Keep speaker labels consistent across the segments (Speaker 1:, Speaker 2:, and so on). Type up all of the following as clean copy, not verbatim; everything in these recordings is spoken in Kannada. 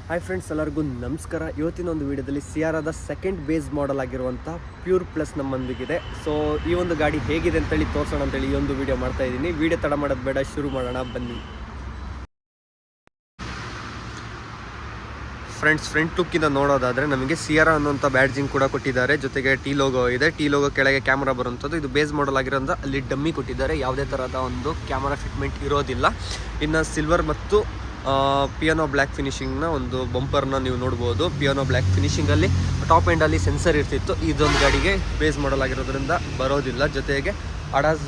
Speaker 1: ಹಾಯ್ ಫ್ರೆಂಡ್ಸ್, ಎಲ್ಲರಿಗೂ ನಮಸ್ಕಾರ. ಇವತ್ತಿನ ಒಂದು ವಿಡಿಯೋದಲ್ಲಿ ಸಿಯಾರಾದ ಸೆಕೆಂಡ್ ಬೇಸ್ ಮಾಡೆಲ್ ಆಗಿರುವಂಥ ಪ್ಯೂರ್ ಪ್ಲಸ್ ನಮ್ಮೊಂದಿಗಿದೆ. ಸೊ ಈ ಒಂದು ಗಾಡಿ ಹೇಗಿದೆ ಅಂತೇಳಿ ತೋರಿಸೋಣ ಅಂತೇಳಿ ಈ ಒಂದು ವಿಡಿಯೋ ಮಾಡ್ತಾ ಇದ್ದೀನಿ. ವಿಡಿಯೋ ತಡ ಮಾಡೋದು ಬೇಡ, ಶುರು ಮಾಡೋಣ ಬನ್ನಿ. ಫ್ರೆಂಡ್ಸ್, ಫ್ರಂಟ್ ಲುಕ್ಕಿಂದ ನೋಡೋದಾದರೆ ನಮಗೆ ಸಿಯಾರಾ ಅನ್ನೋಂಥ ಬ್ಯಾಡ್ಜಿಂಗ್ ಕೂಡ ಕೊಟ್ಟಿದ್ದಾರೆ. ಜೊತೆಗೆ ಟಿ ಲೋಗೋ ಇದೆ. ಟಿ ಲೋಗೋ ಕೆಳಗೆ ಕ್ಯಾಮ್ರಾ ಬರುವಂಥದ್ದು. ಇದು ಬೇಸ್ ಮಾಡೆಲ್ ಆಗಿರೋದ್ರಿಂದ ಅಲ್ಲಿ ಡಮ್ಮಿ ಕೊಟ್ಟಿದ್ದಾರೆ. ಯಾವುದೇ ಥರದ ಒಂದು ಕ್ಯಾಮರಾ ಫಿಟ್ಮೆಂಟ್ ಇರೋದಿಲ್ಲ. ಇನ್ನು ಸಿಲ್ವರ್ ಮತ್ತು ಪಿಯಾನೋ ಬ್ಲ್ಯಾಕ್ ಫಿನಿಶಿಂಗ್ನ ಒಂದು ಬಂಪರ್ನ ನೀವು ನೋಡ್ಬೋದು. ಪಿಯಾನೋ ಬ್ಲ್ಯಾಕ್ ಫಿನಿಶಿಂಗಲ್ಲಿ ಟಾಪ್ ಎಂಡಲ್ಲಿ ಸೆನ್ಸರ್ ಇರ್ತಿತ್ತು. ಇದೊಂದು ಗಾಡಿಗೆ ಬೇಸ್ ಮಾಡಲ್ ಆಗಿರೋದ್ರಿಂದ ಬರೋದಿಲ್ಲ. ಜೊತೆಗೆ ಅಡಾಸ್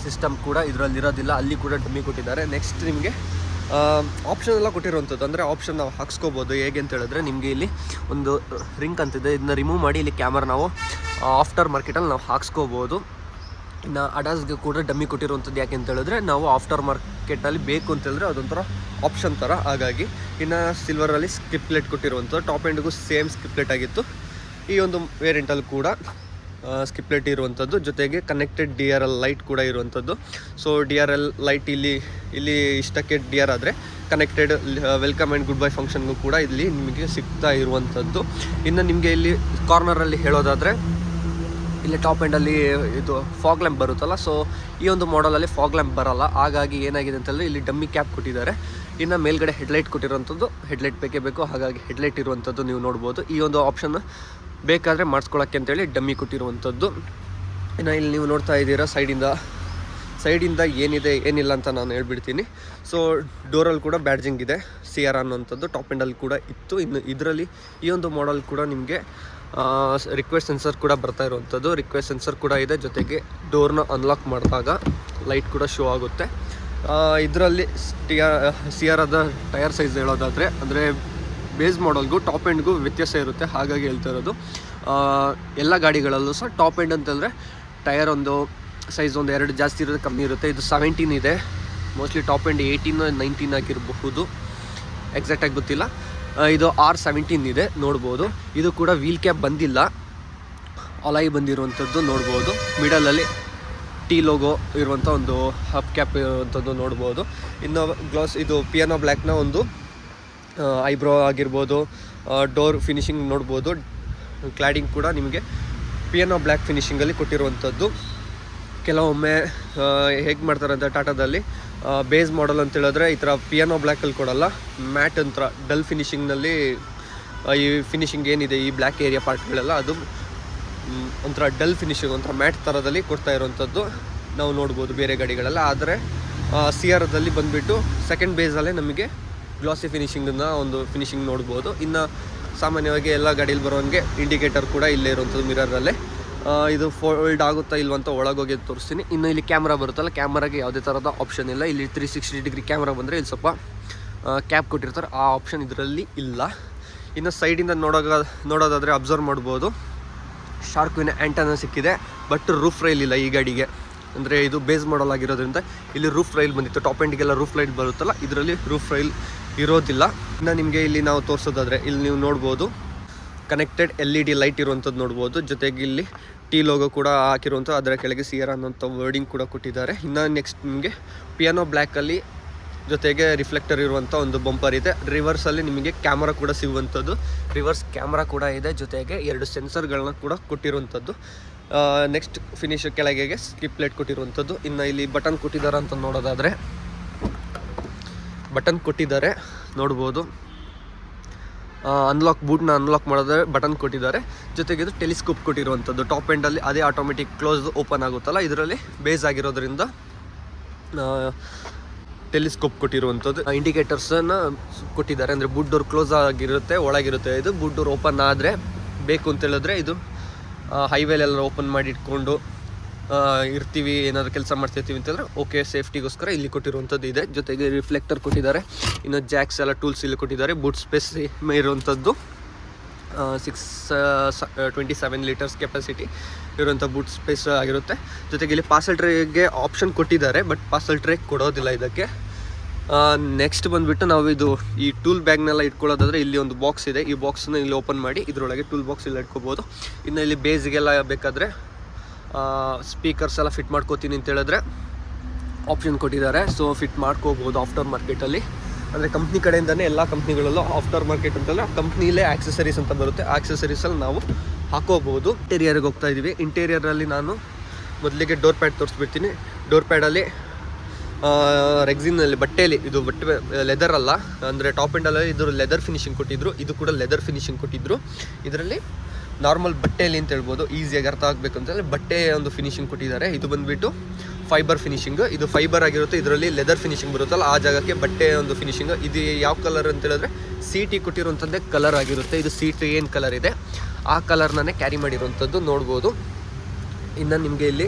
Speaker 1: ಸಿಸ್ಟಮ್ ಕೂಡ ಇದರಲ್ಲಿರೋದಿಲ್ಲ. ಅಲ್ಲಿ ಕೂಡ ಡಮ್ಮಿ ಕೊಟ್ಟಿದ್ದಾರೆ. ನೆಕ್ಸ್ಟ್ ನಿಮಗೆ ಆಪ್ಷನ್ ಎಲ್ಲ ಕೊಟ್ಟಿರುವಂಥದ್ದು, ಅಂದರೆ ಆಪ್ಷನ್ ನಾವು ಹಾಕ್ಸ್ಕೋಬೋದು. ಹೇಗೆ ಅಂತ ಹೇಳಿದ್ರೆ ನಿಮಗೆ ಇಲ್ಲಿ ಒಂದು ರಿಂಗ್ ಅಂತಿದೆ. ಇದನ್ನ ರಿಮೂವ್ ಮಾಡಿ ಇಲ್ಲಿ ಕ್ಯಾಮರಾ ನಾವು ಆಫ್ಟರ್ ಮಾರ್ಕೆಟಲ್ಲಿ ನಾವು ಹಾಕ್ಸ್ಕೋಬೋದು. ಇನ್ನು ಅಡಾಸ್ಗೆ ಕೂಡ ಡಮ್ಮಿ ಕೊಟ್ಟಿರುವಂಥದ್ದು. ಯಾಕೆ ಅಂತ ಹೇಳಿದ್ರೆ ನಾವು ಆಫ್ಟರ್ ಮಾರ್ಕೆಟಲ್ಲಿ ಬೇಕು ಅಂತ ಹೇಳಿದ್ರೆ ಅದೊಂಥರ ಆಪ್ಷನ್ ಥರ. ಹಾಗಾಗಿ ಇನ್ನು ಸಿಲ್ವರಲ್ಲಿ ಸ್ಕಿಪ್ಲೆಟ್ ಕೊಟ್ಟಿರುವಂಥದ್ದು. ಟಾಪ್ ಎಂಡ್ಗೂ ಸೇಮ್ ಸ್ಕಿಪ್ಲೆಟ್ ಆಗಿತ್ತು. ಈ ಒಂದು ವೇರಿಯಂಟಲ್ಲಿ ಕೂಡ ಸ್ಕಿಪ್ಲೆಟ್ ಇರುವಂಥದ್ದು. ಜೊತೆಗೆ ಕನೆಕ್ಟೆಡ್ DRL ಲೈಟ್ ಕೂಡ ಇರುವಂಥದ್ದು. ಸೊ DRL ಲೈಟ್ ಇಲ್ಲಿ ಇಷ್ಟಕ್ಕೆ DRL ಆದರೆ connected welcome and goodbye ಫಂಕ್ಷನ್ಗೂ ಕೂಡ ಇಲ್ಲಿ ನಿಮಗೆ ಸಿಗ್ತಾ ಇರುವಂಥದ್ದು. ಇನ್ನು ನಿಮಗೆ ಇಲ್ಲಿ ಕಾರ್ನರಲ್ಲಿ ಹೇಳೋದಾದರೆ ಇಲ್ಲಿ ಟಾಪ್ ಎಂಡಲ್ಲಿ ಇದು ಫಾಗ್ ಲ್ಯಾಂಪ್ ಬರುತ್ತಲ್ಲ. ಸೊ ಈ ಒಂದು ಮಾಡಲಲ್ಲಿ ಫಾಗ್ ಲ್ಯಾಂಪ್ ಬರೋಲ್ಲ. ಹಾಗಾಗಿ ಏನಾಗಿದೆ ಅಂತಂದರೆ ಇಲ್ಲಿ ಡಮ್ಮಿ ಕ್ಯಾಪ್ ಕೊಟ್ಟಿದ್ದಾರೆ. ಇನ್ನು ಮೇಲ್ಗಡೆ ಹೆಡ್ಲೈಟ್ ಕೊಟ್ಟಿರುವಂಥದ್ದು. ಹೆಡ್ಲೈಟ್ ಬೇಕೇ ಬೇಕು, ಹಾಗಾಗಿ ಹೆಡ್ಲೈಟ್ ಇರುವಂಥದ್ದು ನೀವು ನೋಡ್ಬೋದು. ಈ ಒಂದು ಆಪ್ಷನ್ ಬೇಕಾದರೆ ಮಾಡಿಸ್ಕೊಳ್ಳೋಕ್ಕೆ ಅಂತೇಳಿ ಡಮ್ಮಿ ಕೊಟ್ಟಿರುವಂಥದ್ದು. ಇನ್ನು ಇಲ್ಲಿ ನೀವು ನೋಡ್ತಾ ಇದ್ದೀರಾ ಸೈಡಿಂದ ಏನಿದೆ ಏನಿಲ್ಲ ಅಂತ ನಾನು ಹೇಳ್ಬಿಡ್ತೀನಿ. ಸೊ ಡೋರಲ್ಲಿ ಕೂಡ ಬ್ಯಾಡ್ಜಿಂಗ್ ಇದೆ ಸಿಯಾರಾ ಅನ್ನೋಂಥದ್ದು. ಟಾಪ್ ಎಂಡಲ್ಲಿ ಕೂಡ ಇತ್ತು. ಇನ್ನು ಇದರಲ್ಲಿ ಈ ಒಂದು ಮಾಡಲ್ ಕೂಡ ನಿಮಗೆ ರಿಕ್ವೆಸ್ಟ್ ಸೆನ್ಸರ್ ಕೂಡ ಬರ್ತಾ ಇರುವಂಥದ್ದು. ರಿಕ್ವೆಸ್ಟ್ ಸೆನ್ಸರ್ ಕೂಡ ಇದೆ. ಜೊತೆಗೆ ಡೋರ್ನ ಅನ್ಲಾಕ್ ಮಾಡಿದಾಗ ಲೈಟ್ ಕೂಡ ಶೋ ಆಗುತ್ತೆ. ಇದರಲ್ಲಿ ಸಿಯಾರಾದ ಟೈರ್ ಸೈಜ್ ಹೇಳೋದಾದರೆ ಅಂದರೆ ಬೇಸ್ ಮಾಡಲ್ಗೂ ಟಾಪ್ ಎಂಡ್ಗೂ ವ್ಯತ್ಯಾಸ ಇರುತ್ತೆ. ಹಾಗಾಗಿ ಹೇಳ್ತಾ ಇರೋದು ಎಲ್ಲ ಗಾಡಿಗಳಲ್ಲೂ ಸಹ ಟಾಪ್ ಎಂಡ್ ಅಂತಂದರೆ ಟೈರ್ ಒಂದು ಸೈಜ್ ಒಂದು 2 ಜಾಸ್ತಿ ಇರೋದು, ಕಮ್ಮಿ ಇರುತ್ತೆ. ಇದು 17 ಇದೆ. ಮೋಸ್ಟ್ಲಿ ಟಾಪ್ ಎಂಡ್ 18 19 ಆಗಿರಬಹುದು, ಎಕ್ಸಾಕ್ಟಾಗಿ ಗೊತ್ತಿಲ್ಲ. ಇದು R17 ಇದೆ, ನೋಡ್ಬೋದು. ಇದು ಕೂಡ ವೀಲ್ ಕ್ಯಾಪ್ ಬಂದಿಲ್ಲ, ಅಲಾಯ್ ಬಂದಿರುವಂಥದ್ದು ನೋಡ್ಬೋದು. ಮಿಡಲಲ್ಲಿ ಟಿ ಲೋಗೋ ಇರುವಂಥ ಒಂದು ಹಬ್ ಕ್ಯಾಪ್ ಇರುವಂಥದ್ದು ನೋಡ್ಬೋದು. ಇನ್ನು ಗ್ಲಾಸ್ ಇದು ಪಿಯಾನೋ ಬ್ಲ್ಯಾಕ್ನ ಒಂದು ಐಬ್ರೋ ಆಗಿರ್ಬೋದು, ಡೋರ್ ಫಿನಿಶಿಂಗ್ ನೋಡ್ಬೋದು. ಕ್ಲಾಡಿಂಗ್ ಕೂಡ ನಿಮಗೆ ಪಿಯಾನೋ ಬ್ಲ್ಯಾಕ್ ಫಿನಿಶಿಂಗಲ್ಲಿ ಕೊಟ್ಟಿರುವಂಥದ್ದು. ಕೆಲವೊಮ್ಮೆ ಹೇಗೆ ಮಾಡ್ತಾರೆ ಅಂತ ಟಾಟಾದಲ್ಲಿ ಬೇಸ್ ಮಾಡಲ್ ಅಂತ ಹೇಳಿದ್ರೆ ಈ ಥರ ಪಿಯಾನೋ ಬ್ಲ್ಯಾಕಲ್ಲಿ ಕೊಡಲ್ಲ, ಮ್ಯಾಟ್ ಒಂಥರ ಡಲ್ ಫಿನಿಶಿಂಗ್ನಲ್ಲಿ ಈ ಫಿನಿಶಿಂಗ್ ಏನಿದೆ ಈ ಬ್ಲ್ಯಾಕ್ ಏರಿಯಾ ಪಾರ್ಟ್ಗಳೆಲ್ಲ ಅದು ಒಂಥರ ಡಲ್ ಫಿನಿಶಿಂಗ್, ಒಂಥರ ಮ್ಯಾಟ್ ಥರದಲ್ಲಿ ಕೊಡ್ತಾ ಇರೋವಂಥದ್ದು ನಾವು ನೋಡ್ಬೋದು ಬೇರೆ ಗಾಡಿಗಳೆಲ್ಲ. ಆದರೆ ಸಿಯಾರಾದಲ್ಲಿ ಬಂದುಬಿಟ್ಟು ಸೆಕೆಂಡ್ ಬೇಸಲ್ಲೇ ನಮಗೆ ಗ್ಲಾಸಿ ಫಿನಿಶಿಂಗನ್ನ ಒಂದು ಫಿನಿಶಿಂಗ್ ನೋಡ್ಬೋದು. ಇನ್ನು ಸಾಮಾನ್ಯವಾಗಿ ಎಲ್ಲ ಗಾಡೀಲಿ ಬರೋಂಗೆ ಇಂಡಿಕೇಟರ್ ಕೂಡ ಇಲ್ಲೇ ಇರುವಂಥದ್ದು ಮಿರರಲ್ಲೇ. ಇದು ಫೋಲ್ಡ್ ಆಗುತ್ತಾ ಇಲ್ವಂತ ಒಳಗೋಗಿ ತೋರಿಸ್ತೀನಿ. ಇನ್ನು ಇಲ್ಲಿ ಕ್ಯಾಮ್ರಾ ಬರುತ್ತಲ್ಲ, ಕ್ಯಾಮ್ರಾಗೆ ಯಾವುದೇ ಥರದ ಆಪ್ಷನ್ ಇಲ್ಲ. ಇಲ್ಲಿ 360 ಡಿಗ್ರಿ ಕ್ಯಾಮ್ರಾ ಬಂದರೆ ಇಲ್ಲಿ ಸ್ವಲ್ಪ ಕ್ಯಾಪ್ ಕೊಟ್ಟಿರ್ತಾರೆ, ಆ ಆಪ್ಷನ್ ಇದರಲ್ಲಿ ಇಲ್ಲ. ಇನ್ನು ಸೈಡಿಂದ ನೋಡೋದಾದರೆ ಅಬ್ಸರ್ವ್ ಮಾಡ್ಬೋದು, ಶಾರ್ಕ್ವಿನ ಆ್ಯಂಟನ ಸಿಕ್ಕಿದೆ. ಬಟ್ ರೂಫ್ ರೈಲ್ ಇಲ್ಲ ಈ ಗಾಡಿಗೆ. ಅಂದರೆ ಇದು ಬೇಸ್ ಮಾಡಲ್ ಆಗಿರೋದ್ರಿಂದ ಇಲ್ಲಿ ರೂಫ್ ರೈಲ್ ಬಂದಿತ್ತು. ಟಾಪ್ ಎಂಡಿಗೆಲ್ಲ ರೂಫ್ ರೈಲ್ ಬರುತ್ತಲ್ಲ, ಇದರಲ್ಲಿ ರೂಫ್ ರೈಲ್ ಇರೋದಿಲ್ಲ. ಇನ್ನು ನಿಮಗೆ ಇಲ್ಲಿ ನಾವು ತೋರಿಸೋದಾದರೆ ಇಲ್ಲಿ ನೀವು ನೋಡ್ಬೋದು ಕನೆಕ್ಟೆಡ್ LED ಲೈಟ್ ಇರುವಂಥದ್ದು ನೋಡ್ಬೋದು. ಜೊತೆಗೆ ಇಲ್ಲಿ ಟಿ ಲೋಗೋ ಕೂಡ ಹಾಕಿರುವಂಥ, ಅದರ ಕೆಳಗೆ ಸಿಯಾರಾ ಅನ್ನೋಂಥ ವರ್ಡಿಂಗ್ ಕೂಡ ಕೊಟ್ಟಿದ್ದಾರೆ. ಇನ್ನು ನೆಕ್ಸ್ಟ್ ನಿಮಗೆ ಪಿಯಾನೋ ಬ್ಲ್ಯಾಕಲ್ಲಿ ಜೊತೆಗೆ ರಿಫ್ಲೆಕ್ಟರ್ ಇರುವಂಥ ಒಂದು ಬಂಪರ್ ಇದೆ. ರಿವರ್ಸಲ್ಲಿ ನಿಮಗೆ ಕ್ಯಾಮ್ರಾ ಕೂಡ ಸಿಗುವಂಥದ್ದು, ರಿವರ್ಸ್ ಕ್ಯಾಮ್ರಾ ಕೂಡ ಇದೆ. ಜೊತೆಗೆ 2 ಸೆನ್ಸರ್ಗಳನ್ನ ಕೂಡ ಕೊಟ್ಟಿರುವಂಥದ್ದು. ನೆಕ್ಸ್ಟ್ ಫಿನಿಶ್ ಕೆಳಗೆ ಸ್ಕಿಪ್ಲೆಟ್ ಕೊಟ್ಟಿರುವಂಥದ್ದು. ಇನ್ನು ಇಲ್ಲಿ ಬಟನ್ ಕೊಟ್ಟಿದ್ದಾರೆ ಅಂತ ನೋಡೋದಾದರೆ ಬಟನ್ ಕೊಟ್ಟಿದ್ದಾರೆ ನೋಡ್ಬೋದು. ಬೂಟ್ನ ಅನ್ಲಾಕ್ ಮಾಡಿದ್ರೆ ಬಟನ್ ಕೊಟ್ಟಿದ್ದಾರೆ. ಜೊತೆಗೆ ಇದು ಟೆಲಿಸ್ಕೋಪ್ ಕೊಟ್ಟಿರುವಂಥದ್ದು. ಟಾಪ್ ಎಂಡಲ್ಲಿ ಅದೇ ಆಟೋಮೆಟಿಕ್ ಕ್ಲೋಸ್ ಓಪನ್ ಆಗುತ್ತಲ್ಲ, ಇದರಲ್ಲಿ ಬೇಸ್ ಆಗಿರೋದ್ರಿಂದ ಟೆಲಿಸ್ಕೋಪ್ ಕೊಟ್ಟಿರುವಂಥದ್ದು. ಇಂಡಿಕೇಟರ್ಸನ್ನು ಕೊಟ್ಟಿದ್ದಾರೆ. ಅಂದರೆ ಬೂಟ್ ಡೋರ್ ಕ್ಲೋಸ್ ಆಗಿರುತ್ತೆ, ಒಳಗಿರುತ್ತೆ. ಇದು ಬೂಟ್ ಡೋರ್ ಓಪನ್ ಆದರೆ ಬೇಕು ಅಂತ ಹೇಳಿದ್ರೆ ಇದು ಹೈವೇಲೆಲ್ಲ ಓಪನ್ ಮಾಡಿ ಇಟ್ಕೊಂಡು ಇರ್ತೀವಿ, ಏನಾದರೂ ಕೆಲಸ ಮಾಡ್ತಿರ್ತೀವಿ ಅಂತಂದರೆ ಓಕೆ, ಸೇಫ್ಟಿಗೋಸ್ಕರ ಇಲ್ಲಿ ಕೊಟ್ಟಿರುವಂಥದ್ದು ಇದೆ. ಜೊತೆಗೆ ರಿಫ್ಲೆಕ್ಟರ್ ಕೊಟ್ಟಿದ್ದಾರೆ. ಇನ್ನು ಜಾಕ್ಸ್ ಎಲ್ಲ ಟೂಲ್ಸ್ ಇಲ್ಲಿ ಕೊಟ್ಟಿದ್ದಾರೆ. ಬೂಟ್ ಸ್ಪೇಸ್ ಇರುವಂಥದ್ದು 27 ಲೀಟರ್ಸ್ ಕೆಪಾಸಿಟಿ ಇರುವಂಥ ಬೂಟ್ ಸ್ಪೇಸ್ ಆಗಿರುತ್ತೆ. ಜೊತೆಗೆ ಇಲ್ಲಿ ಪಾರ್ಸಲ್ ಟ್ರೇಗೆ ಆಪ್ಷನ್ ಕೊಟ್ಟಿದ್ದಾರೆ, ಬಟ್ ಪಾರ್ಸಲ್ ಟ್ರೇ ಕೊಡೋದಿಲ್ಲ ಇದಕ್ಕೆ. ನೆಕ್ಸ್ಟ್ ಬಂದುಬಿಟ್ಟು ನಾವು ಇದು ಈ ಟೂಲ್ ಬ್ಯಾಗ್ನೆಲ್ಲ ಇಟ್ಕೊಳ್ಳೋದಾದರೆ ಇಲ್ಲಿ ಒಂದು ಬಾಕ್ಸ್ ಇದೆ. ಈ ಬಾಕ್ಸನ್ನ ಇಲ್ಲಿ ಓಪನ್ ಮಾಡಿ ಇದರೊಳಗೆ ಟೂಲ್ ಬಾಕ್ಸ್ ಇಲ್ಲಿ ಇಟ್ಕೋಬೋದು. ಇನ್ನು ಇಲ್ಲಿ ಬೇಸಿಗೆಲ್ಲ ಬೇಕಾದರೆ ಸ್ಪೀಕರ್ಸ್ ಎಲ್ಲ ಫಿಟ್ ಮಾಡ್ಕೋತೀನಿ ಅಂತ ಹೇಳಿದ್ರೆ ಆಪ್ಷನ್ ಕೊಟ್ಟಿದ್ದಾರೆ. ಸೊ ಫಿಟ್ ಮಾಡ್ಕೋಬೋದು ಆಫ್ಟರ್ ಮಾರ್ಕೆಟಲ್ಲಿ. ಅಂದರೆ ಕಂಪ್ನಿ ಕಡೆಯಿಂದನೇ ಎಲ್ಲ ಕಂಪ್ನಿಗಳಲ್ಲೂ ಆಫ್ಟರ್ ಮಾರ್ಕೆಟ್ ಅಂತಲ್ಲ ಕಂಪ್ನಿಲೇ ಆಕ್ಸೆಸರೀಸ್ ಅಂತ ಬರುತ್ತೆ. ಆ ಆಕ್ಸೆಸರೀಸಲ್ಲಿ ನಾವು ಹಾಕೋಬಹುದು. ಇಂಟೀರಿಯರ್ಗೆ ಹೋಗ್ತಾ ಇದ್ದೀವಿ. ಇಂಟೀರಿಯರಲ್ಲಿ ನಾನು ಮೊದಲಿಗೆ ಡೋರ್ ಪ್ಯಾಡ್ ತೋರಿಸ್ಬಿಡ್ತೀನಿ. ಡೋರ್ ಪ್ಯಾಡಲ್ಲಿ ರೆಕ್ಸಿನಲ್ಲಿ ಬಟ್ಟೆಯಲ್ಲಿ, ಇದು ಬಟ್ಟೆ ಲೆದರ್ ಅಲ್ಲ, ಅಂದರೆ ಟಾಪ್ ಎಂಡಲ್ಲಿ ಇದು ಲೆದರ್ ಫಿನಿಶಿಂಗ್ ಕೊಟ್ಟಿದ್ರು, ಇದು ಕೂಡ ಲೆದರ್ ಫಿನಿಶಿಂಗ್ ಕೊಟ್ಟಿದ್ರು. ಇದರಲ್ಲಿ ನಾರ್ಮಲ್ ಬಟ್ಟೆಯಲ್ಲಿ ಅಂತ ಹೇಳ್ಬೋದು, ಈಸಿಯಾಗಿ ಅರ್ಥ ಆಗಬೇಕು ಅಂತಂದರೆ ಬಟ್ಟೆಯ ಒಂದು ಫಿನಿಶಿಂಗ್ ಕೊಟ್ಟಿದ್ದಾರೆ. ಇದು ಬಂದುಬಿಟ್ಟು ಫೈಬರ್ ಫಿನಿಶಿಂಗ್, ಇದು ಫೈಬರ್ ಆಗಿರುತ್ತೆ. ಇದರಲ್ಲಿ ಲೆದರ್ ಫಿನಿಶಿಂಗ್ ಬರುತ್ತಲ್ಲ ಆ ಜಾಗಕ್ಕೆ ಬಟ್ಟೆಯ ಒಂದು ಫಿನಿಶಿಂಗ್. ಇದು ಯಾವ ಕಲರ್ ಅಂತ ಹೇಳಿದ್ರೆ CT ಕೊಟ್ಟಿರುವಂಥದ್ದೇ ಕಲರ್ ಆಗಿರುತ್ತೆ. ಇದು CT ಏನು ಕಲರ್ ಇದೆ ಆ ಕಲರ್ನೇ ಕ್ಯಾರಿ ಮಾಡಿರುವಂಥದ್ದು ನೋಡ್ಬೋದು. ಇನ್ನು ನಿಮಗೆ ಇಲ್ಲಿ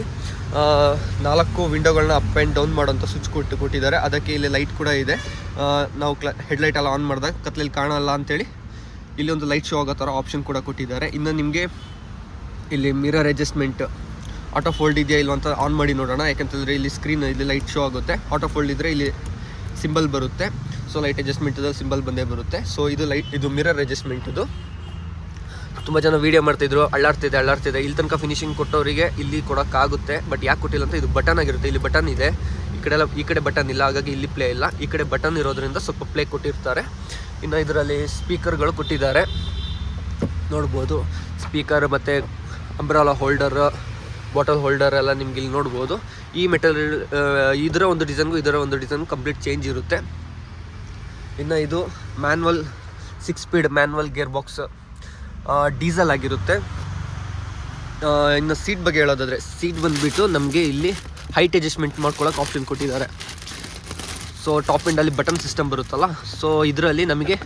Speaker 1: 4 ವಿಂಡೋಗಳನ್ನ ಅಪ್ ಆ್ಯಂಡ್ ಡೌನ್ ಮಾಡೋಂಥ ಸ್ವಿಚ್ ಕೊಟ್ಟಿದ್ದಾರೆ. ಅದಕ್ಕೆ ಇಲ್ಲಿ ಲೈಟ್ ಕೂಡ ಇದೆ. ನಾವು ಹೆಡ್ಲೈಟ್ ಎಲ್ಲ ಆನ್ ಮಾಡಿದಾಗ ಕತ್ಲಲ್ಲಿ ಕಾಣಲ್ಲ ಅಂತೇಳಿ ಇಲ್ಲಿ ಒಂದು ಲೈಟ್ ಶೋ ಆಗೋ ಥರ ಆಪ್ಷನ್ ಕೂಡ ಕೊಟ್ಟಿದ್ದಾರೆ. ಇನ್ನು ನಿಮಗೆ ಇಲ್ಲಿ ಮಿರರ್ ಅಡ್ಜಸ್ಟ್ಮೆಂಟ್ ಆಟೋ ಫೋಲ್ಡ್ ಇದೆಯಾ ಇಲ್ಲ ಅಂತ ಆನ್ ಮಾಡಿ ನೋಡೋಣ. ಯಾಕಂತಂದರೆ ಇಲ್ಲಿ ಸ್ಕ್ರೀನ್ ಇಲ್ಲಿ ಲೈಟ್ ಶೋ ಆಗುತ್ತೆ. ಆಟೋ ಫೋಲ್ಡ್ ಇದ್ದರೆ ಇಲ್ಲಿ ಸಿಂಬಲ್ ಬರುತ್ತೆ. ಸೊ ಲೈಟ್ ಅಡ್ಜಸ್ಟ್ಮೆಂಟಲ್ಲಿ ಸಿಂಬಲ್ ಬಂದೇ ಬರುತ್ತೆ. ಸೊ ಇದು ಮಿರರ್ ಅಡ್ಜಸ್ಟ್ಮೆಂಟ್. ಇದು ತುಂಬ ಜನ ವೀಡಿಯೋ ಮಾಡ್ತಿದ್ರು, ಅಳ್ಳಾಡ್ತಿದೆ. ಇಲ್ಲಿ ತನಕ ಫಿನಿಶಿಂಗ್ ಕೊಟ್ಟವರಿಗೆ ಇಲ್ಲಿ ಕೊಡೋಕ್ಕಾಗುತ್ತೆ. ಬಟ್ ಯಾಕೆ ಕೊಟ್ಟಿಲ್ಲ ಅಂತ, ಇದು ಬಟನ್ ಆಗಿರುತ್ತೆ. ಇಲ್ಲಿ ಬಟನ್ ಇದೆ, ಈ ಕಡೆ ಬಟನ್ ಇಲ್ಲ, ಹಾಗಾಗಿ ಇಲ್ಲಿ ಪ್ಲೇ ಇಲ್ಲ. ಈ ಕಡೆ ಬಟನ್ ಇರೋದ್ರಿಂದ ಸ್ವಲ್ಪ ಪ್ಲೇ ಕೊಟ್ಟಿರ್ತಾರೆ. ಇನ್ನು ಇದರಲ್ಲಿ ಸ್ಪೀಕರ್ಗಳು ಕೊಟ್ಟಿದ್ದಾರೆ ನೋಡ್ಬೋದು. ಸ್ಪೀಕರ್ ಮತ್ತು ಅಂಬ್ರೆಲಾ ಹೋಲ್ಡರ್, ಬಾಟಲ್ ಹೋಲ್ಡರ್ ಎಲ್ಲ ನಿಮ್ಗೆ ಇಲ್ಲಿ ನೋಡ್ಬೋದು. ಈ ಮೆಟೀರಿಯಲ್ ಇದರ ಒಂದು ಡಿಸೈನ್ ಕಂಪ್ಲೀಟ್ ಚೇಂಜ್ ಇರುತ್ತೆ. ಇನ್ನು ಇದು manual 6 speed manual gear box diesel ಆಗಿರುತ್ತೆ. ಇನ್ನು ಸೀಟ್ ಬಗ್ಗೆ ಹೇಳೋದಾದರೆ, ಸೀಟ್ ಬಂದುಬಿಟ್ಟು ನಮಗೆ ಇಲ್ಲಿ ಹೈಟ್ ಅಡ್ಜಸ್ಟ್ಮೆಂಟ್ ಮಾಡ್ಕೊಳ್ಳೋಕೆ ಆಪ್ಷನ್ ಕೊಟ್ಟಿದ್ದಾರೆ. ಸೊ ಟಾಪ್ ಎಂಡಲ್ಲಿ ಬಟನ್ ಸಿಸ್ಟಮ್ ಬರುತ್ತಲ್ಲ, ಸೊ ಇದರಲ್ಲಿ ನಮಗೆ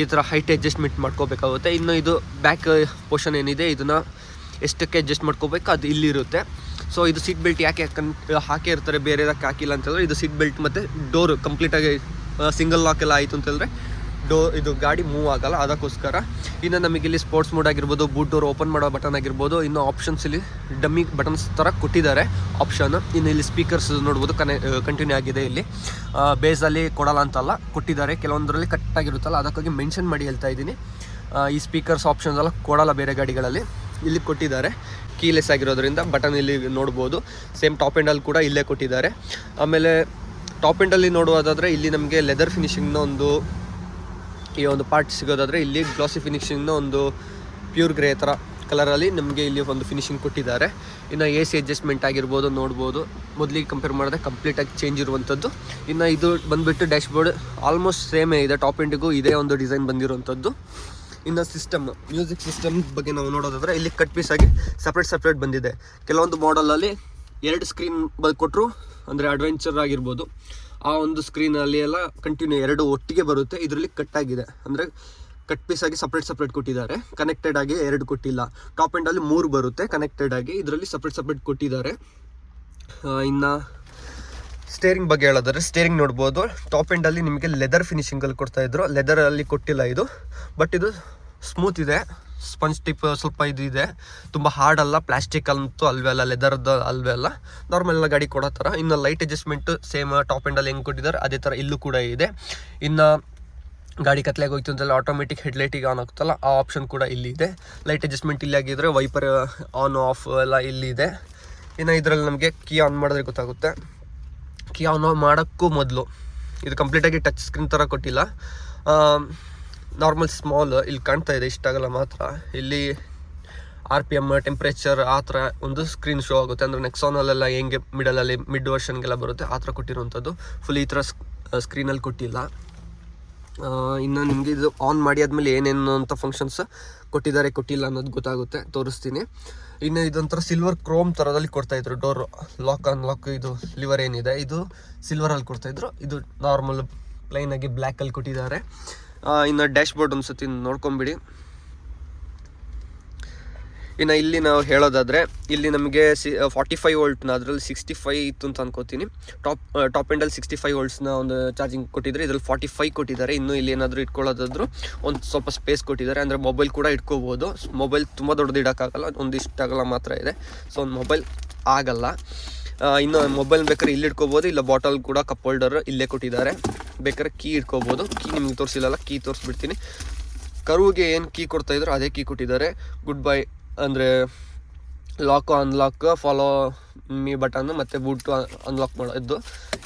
Speaker 1: ಈ ಥರ ಹೈಟ್ ಅಡ್ಜಸ್ಟ್ಮೆಂಟ್ ಮಾಡ್ಕೋಬೇಕಾಗುತ್ತೆ. ಇನ್ನು ಇದು ಬ್ಯಾಕ್ ಪೋರ್ಷನ್ ಏನಿದೆ ಇದನ್ನು ಎಷ್ಟಕ್ಕೆ ಅಡ್ಜಸ್ಟ್ ಮಾಡ್ಕೋಬೇಕು ಅದು ಇಲ್ಲಿರುತ್ತೆ. ಸೊ ಇದು ಸೀಟ್ ಬೆಲ್ಟ್ ಯಾಕೆ ಹಾಕೇ ಇರ್ತಾರೆ, ಬೇರೆ ಇದಕ್ಕೆ ಹಾಕಿಲ್ಲ ಅಂತಂದರೆ, ಇದು ಸೀಟ್ ಬೆಲ್ಟ್ ಮತ್ತು ಡೋರ್ ಕಂಪ್ಲೀಟಾಗಿ ಸಿಂಗಲ್ ಲಾಕ್ ಎಲ್ಲ ಆಯಿತು ಅಂತಂದರೆ ಇದು ಗಾಡಿ ಮೂವ್ ಆಗಲ್ಲ, ಅದಕ್ಕೋಸ್ಕರ. ಇನ್ನು ನಮಗೆ ಇಲ್ಲಿ ಸ್ಪೋರ್ಟ್ಸ್ ಮೋಡ್ ಆಗಿರ್ಬೋದು, ಬೂಟ್ ಡೋರ್ ಓಪನ್ ಮಾಡೋ ಬಟನ್ ಆಗಿರ್ಬೋದು. ಇನ್ನು ಆಪ್ಷನ್ಸ್ ಇಲ್ಲಿ ಡಮ್ಮಿ ಬಟನ್ಸ್ ಥರ ಕೊಟ್ಟಿದ್ದಾರೆ ಆಪ್ಷನ್. ಇನ್ನು ಇಲ್ಲಿ ಸ್ಪೀಕರ್ಸ್ ನೋಡ್ಬೋದು ಕಂಟಿನ್ಯೂ ಆಗಿದೆ. ಇಲ್ಲಿ ಬೇಸಲ್ಲಿ ಕೊಡಲ್ಲ ಅಂತಲ್ಲ, ಕೊಟ್ಟಿದ್ದಾರೆ. ಕೆಲವೊಂದರಲ್ಲಿ ಕಟ್ಟಾಗಿರುತ್ತಲ್ಲ, ಅದಕ್ಕಾಗಿ ಮೆನ್ಷನ್ ಮಾಡಿ ಹೇಳ್ತಾ ಇದ್ದೀನಿ. ಈ ಸ್ಪೀಕರ್ಸ್ ಆಪ್ಷನ್ಸ್ ಎಲ್ಲ ಕೊಡಲ್ಲ ಬೇರೆ ಗಾಡಿಗಳಲ್ಲಿ, ಇಲ್ಲಿ ಕೊಟ್ಟಿದ್ದಾರೆ. ಕೀಲೆಸ್ ಆಗಿರೋದ್ರಿಂದ ಬಟನ್ ಇಲ್ಲಿ ನೋಡ್ಬೋದು. ಸೇಮ್ ಟಾಪ್ ಎಂಡಲ್ಲಿ ಕೂಡ ಇಲ್ಲೇ ಕೊಟ್ಟಿದ್ದಾರೆ. ಆಮೇಲೆ ಟಾಪ್ ಎಂಡಲ್ಲಿ ನೋಡುವುದಾದರೆ ಇಲ್ಲಿ ನಮಗೆ ಲೆದರ್ ಫಿನಿಶಿಂಗ್ನ ಈ ಒಂದು ಪಾರ್ಟ್ ಸಿಗೋದಾದರೆ ಇಲ್ಲಿ ಗ್ಲಾಸಿ ಫಿನಿಶಿಂಗ್ನ ಒಂದು ಪ್ಯೂರ್ ಗ್ರೇ ಥರ ಕಲರಲ್ಲಿ ನಮಗೆ ಇಲ್ಲಿ ಒಂದು ಫಿನಿಶಿಂಗ್ ಕೊಟ್ಟಿದ್ದಾರೆ. ಇನ್ನು AC ಅಡ್ಜಸ್ಟ್ಮೆಂಟ್ ಆಗಿರ್ಬೋದು ನೋಡ್ಬೋದು. ಮೊದಲಿಗೆ ಕಂಪೇರ್ ಮಾಡಿದ್ರೆ ಕಂಪ್ಲೀಟಾಗಿ ಚೇಂಜ್ ಇರುವಂಥದ್ದು. ಇನ್ನು ಇದು ಬಂದುಬಿಟ್ಟು ಡ್ಯಾಶ್ಬೋರ್ಡ್ ಆಲ್ಮೋಸ್ಟ್ ಸೇಮೇ ಇದೆ, ಟಾಪ್ ಎಂಡಿಗೂ ಇದೇ ಒಂದು ಡಿಸೈನ್ ಬಂದಿರುವಂಥದ್ದು. ಇನ್ನು ಮ್ಯೂಸಿಕ್ ಸಿಸ್ಟಮ್ ಬಗ್ಗೆ ನಾವು ನೋಡೋದಾದರೆ ಇಲ್ಲಿ ಕಟ್ ಪೀಸಾಗಿ ಸಪ್ರೇಟ್ ಬಂದಿದೆ. ಕೆಲವೊಂದು ಮಾಡಲಲ್ಲಿ 2 ಸ್ಕ್ರೀನ್ ಕೊಟ್ಟರು, ಅಂದರೆ ಅಡ್ವೆಂಚರ್ ಆಗಿರ್ಬೋದು, ಆ ಒಂದು ಸ್ಕ್ರೀನಲ್ಲಿ ಎಲ್ಲ ಕಂಟಿನ್ಯೂ 2 ಒಟ್ಟಿಗೆ ಬರುತ್ತೆ. ಇದರಲ್ಲಿ ಕಟ್ಟಾಗಿದೆ, ಅಂದರೆ ಕಟ್ ಪೀಸಾಗಿ ಸಪ್ರೇಟ್ ಕೊಟ್ಟಿದ್ದಾರೆ. ಕನೆಕ್ಟೆಡ್ ಆಗಿ 2 ಕೊಟ್ಟಿಲ್ಲ. ಟಾಪ್ ಎಂಡಲ್ಲಿ 3 ಬರುತ್ತೆ ಕನೆಕ್ಟೆಡ್ ಆಗಿ, ಇದರಲ್ಲಿ ಸಪ್ರೇಟ್ ಕೊಟ್ಟಿದ್ದಾರೆ. ಇನ್ನು ಸ್ಟೇರಿಂಗ್ ಬಗ್ಗೆ ಹೇಳೋದಾದ್ರೆ, ಸ್ಟೇರಿಂಗ್ ನೋಡ್ಬೋದು. ಟಾಪ್ ಎಂಡಲ್ಲಿ ನಿಮಗೆ ಲೆದರ್ ಫಿನಿಶಿಂಗಲ್ಲಿ ಕೊಡ್ತಾಯಿದ್ರು, ಲೆದರಲ್ಲಿ ಕೊಟ್ಟಿಲ್ಲ ಇದು. ಬಟ್ ಇದು ಸ್ಮೂತ್ ಇದೆ, ಸ್ಪಂಜ್ ಟಿಪ್ ಸ್ವಲ್ಪ ಇದು ಇದೆ, ತುಂಬ ಹಾರ್ಡ್ ಅಲ್ಲ, ಪ್ಲಾಸ್ಟಿಕ್ ಅಂತೂ ಅಲ್ವೇ ಅಲ್ಲ, ಲೆದರ್ದು ಅಲ್ವೇ ಅಲ್ಲ, ನಾರ್ಮಲ್ ಎಲ್ಲ ಗಾಡಿ ಕೊಡೋ ಥರ. ಇನ್ನು ಲೈಟ್ ಅಡ್ಜಸ್ಟ್ಮೆಂಟ್ ಸೇಮ್ ಟಾಪ್ ಎಂಡಲ್ಲಿ ಹೆಂಗೆ ಕೊಟ್ಟಿದ್ದಾರೆ ಅದೇ ಥರ ಇಲ್ಲೂ ಕೂಡ ಇದೆ. ಇನ್ನು ಗಾಡಿ ಕತ್ಲೆಗೆ ಹೋಯ್ತು ಅಂತಲ್ಲ ಆಟೋಮೆಟಿಕ್ ಹೆಡ್ಲೈಟಿಗೆ ಆನ್ ಆಗ್ತಲ್ಲ, ಆ ಆಪ್ಷನ್ ಕೂಡ ಇಲ್ಲಿ ಇದೆ. ಲೈಟ್ ಅಡ್ಜಸ್ಟ್ಮೆಂಟ್ ಇಲ್ಲಿ ಆಗಿದ್ರೆ ವೈಪರ್ ಆನ್ ಆಫ್ ಎಲ್ಲ ಇಲ್ಲಿದೆ. ಇನ್ನು ಇದರಲ್ಲಿ ನಮಗೆ ಕೀ ಆನ್ ಮಾಡಿದ್ರೆ ಗೊತ್ತಾಗುತ್ತೆ. ಕೀ ಆನ್ ಮಾಡೋಕ್ಕೂ ಮೊದಲು ಇದು ಕಂಪ್ಲೀಟಾಗಿ ಟಚ್ ಸ್ಕ್ರೀನ್ ಥರ ಕೊಟ್ಟಿಲ್ಲ, ನಾರ್ಮಲ್ ಸ್ಮಾಲ್ ಇಲ್ಲಿ ಕಾಣ್ತಾ ಇದೆ, ಇಷ್ಟಾಗಲ್ಲ ಮಾತ್ರ. ಇಲ್ಲಿ RPM ಟೆಂಪ್ರೇಚರ್ ಆ ಥರ ಒಂದು ಸ್ಕ್ರೀನ್ ಶೋ ಆಗುತ್ತೆ. ಅಂದರೆ ನೆಕ್ಸಾನಲ್ಲೆಲ್ಲ ಹೆಂಗೆ ಮಿಡಲಲ್ಲಿ ಮಿಡ್ ವರ್ಷನ್ಗೆಲ್ಲ ಬರುತ್ತೆ ಆ ಥರ ಕೊಟ್ಟಿರುವಂಥದ್ದು. ಫುಲ್ ಈ ಥರ ಸ್ಕ್ರೀನಲ್ಲಿ ಕೊಟ್ಟಿಲ್ಲ. ಇನ್ನು ನಿಮಗೆ ಇದು ಆನ್ ಮಾಡಿ ಆದಮೇಲೆ ಏನೇನು ಅಂತ ಫಂಕ್ಷನ್ಸ್ ಕೊಟ್ಟಿಲ್ಲ ಅನ್ನೋದು ಗೊತ್ತಾಗುತ್ತೆ, ತೋರಿಸ್ತೀನಿ. ಇನ್ನು ಇದೊಂಥರ ಸಿಲ್ವರ್ ಕ್ರೋಮ್ ಥರದಲ್ಲಿ ಕೊಡ್ತಾಯಿದ್ರು. ಡೋರ್ ಲಾಕ್ ಅನ್ಲಾಕ್ ಇದು ಲಿವರ್ ಏನಿದೆ ಇದು ಸಿಲ್ವರಲ್ಲಿ ಕೊಡ್ತಾಯಿದ್ರು. ಇದು ನಾರ್ಮಲ್ ಪ್ಲೈನಾಗಿ ಬ್ಲ್ಯಾಕಲ್ಲಿ ಕೊಟ್ಟಿದ್ದಾರೆ. ಇನ್ನು ಡ್ಯಾಶ್ ಬೋರ್ಡ್ ಒಂದು ಸತಿ ನೋಡ್ಕೊಂಬಿಡಿ. ಇನ್ನು ಇಲ್ಲಿ ನಾವು ಹೇಳೋದಾದರೆ ಇಲ್ಲಿ ನಮಗೆ 45 ವೋಲ್ಟ್ನ ಅದರಲ್ಲಿ 65 ಇತ್ತು ಅಂತ ಅನ್ಕೋತೀನಿ. ಟಾಪ್ ಎಂಡಲ್ಲಿ 65 ವೋಲ್ಟ್ಸ್ನ ಒಂದು ಚಾರ್ಜಿಂಗ್ ಕೊಟ್ಟಿದ್ದಾರೆ, ಇದರಲ್ಲಿ 45 ಕೊಟ್ಟಿದ್ದಾರೆ. ಇನ್ನು ಇಲ್ಲಿ ಏನಾದರೂ ಇಟ್ಕೊಳ್ಳೋದಾದರೂ ಒಂದು ಸ್ವಲ್ಪ ಸ್ಪೇಸ್ ಕೊಟ್ಟಿದ್ದಾರೆ, ಅಂದರೆ ಮೊಬೈಲ್ ಕೂಡ ಇಟ್ಕೋಬೋದು. ಮೊಬೈಲ್ ತುಂಬ ದೊಡ್ಡದು ಇಡೋಕ್ಕಾಗಲ್ಲ, ಒಂದಿಷ್ಟು ಆಗಲ್ಲ ಮಾತ್ರ ಇದೆ. ಸೊ ಒಂದು ಮೊಬೈಲ್ ಆಗಲ್ಲ. ಇನ್ನು ಮೊಬೈಲ್ ಬೇಕಾದ್ರೆ ಇಲ್ಲಿ ಇಟ್ಕೋಬೋದು, ಇಲ್ಲ ಬಾಟಲ್ ಕೂಡ ಕಪ್ ಹೋಲ್ಡರ್ ಇಲ್ಲೇ ಕೊಟ್ಟಿದ್ದಾರೆ. ಬೇಕಾದ್ರೆ ಕೀ ಇಟ್ಕೋಬೋದು. ಕೀ ನಿಮ್ಗೆ ತೋರಿಸಿಲ್ಲಲ್ಲ, ಕೀ ತೋರಿಸ್ಬಿಡ್ತೀನಿ. ಕರುವಿಗೆ ಏನು ಕೀ ಕೊಡ್ತಾಯಿದ್ರು ಅದೇ ಕೀ ಕೊಟ್ಟಿದ್ದಾರೆ. ಗುಡ್ ಬೈ ಅಂದರೆ ಲಾಕು ಅನ್ಲಾಕ್ ಫಾಲೋ ಮೀ ಬಟನ್ ಮತ್ತು ಬೂಟು ಅನ್ಲಾಕ್ ಮಾಡೋದು